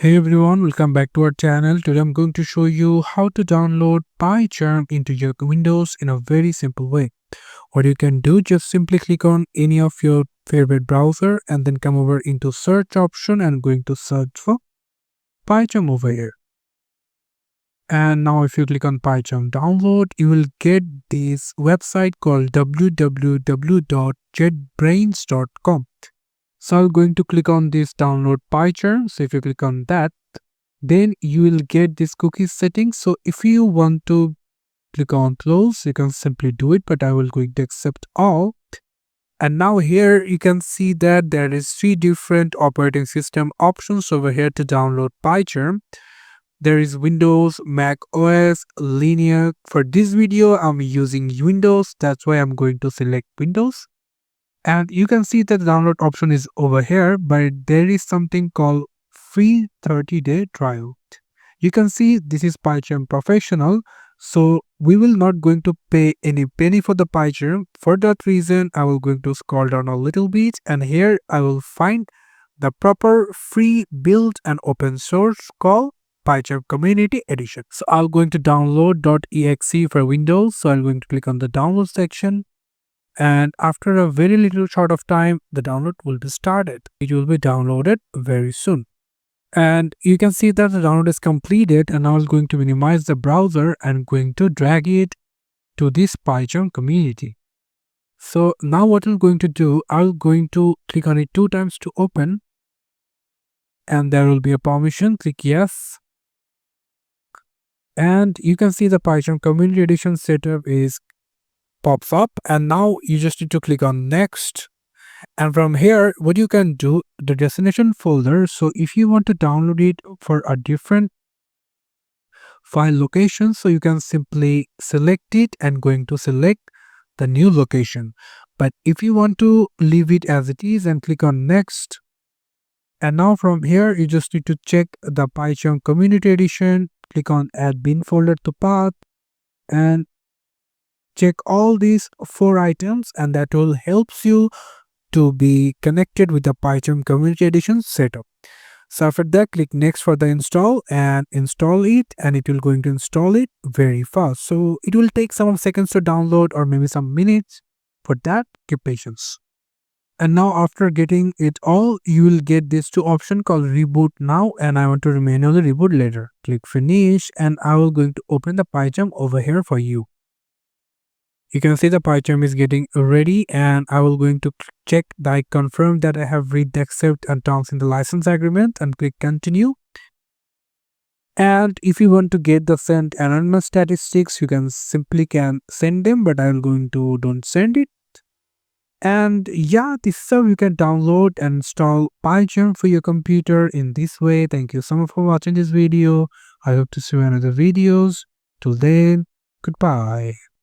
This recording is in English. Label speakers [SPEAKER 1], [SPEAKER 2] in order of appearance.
[SPEAKER 1] Hey everyone, welcome back to our channel. Today I'm going to show you how to download PyCharm into your Windows in a very simple way. What you can do, just simply click on any of your favorite browser and then come over into search option and going to search for PyCharm over here. And now if you click on PyCharm download, you will get this website called www.jetbrains.com. So I'm going to click on this download PyCharm. So if you click on that, then you will get this cookie settings. So if you want to click on close, you can simply do it, but I will going to accept all. And now here you can see that there is 3 different operating system options over here to download PyCharm. There is Windows, Mac OS, Linux. For this video, I'm using Windows. That's why I'm going to select Windows. And you can see that the download option is over here, but there is something called free 30-day trial. You can see this is PyCharm Professional, so we will not going to pay any penny for the PyCharm. For that reason, I will going to scroll down a little bit, and here I will find the proper free build and open source called PyCharm Community Edition. So I'm going to download .exe for Windows. So I'm going to click on the download section. And after a very little short of time, the download will be started. It will be downloaded very soon. And you can see that the download is completed, and now I'm going to minimize the browser and going to drag it to this PyCharm community. So now what I'm going to do, I'm going to click on it 2 times to open, and there will be a permission. Click yes. And you can see the PyCharm community edition setup is pops up, and now you just need to click on next. And from here, what you can do, the destination folder, so if you want to download it for a different file location, so you can simply select it and going to select the new location. But if you want to leave it as it is and click on next, and now from here you just need to check the PyCharm community edition, click on add bin folder to path, and check all these 4 items, and that will helps you to be connected with the PyCharm Community Edition setup. So after that, click next for the install and install it, and it will going to install it very fast. So it will take some seconds to download or maybe some minutes. For that, keep patience. And now after getting it all, you will get this 2 option called reboot now, and I want to manually reboot later. Click finish, and I will going to open the PyCharm over here for you. You can see the PyCharm is getting ready, and I will going to check that I confirm that I have read the accept and terms in the license agreement and click continue. And if you want to get the send anonymous statistics, you can simply send them, but I will going to don't send it. And yeah, this is how you can download and install PyCharm for your computer in this way. Thank you so much for watching this video. I hope to see you in other videos. Till then, goodbye.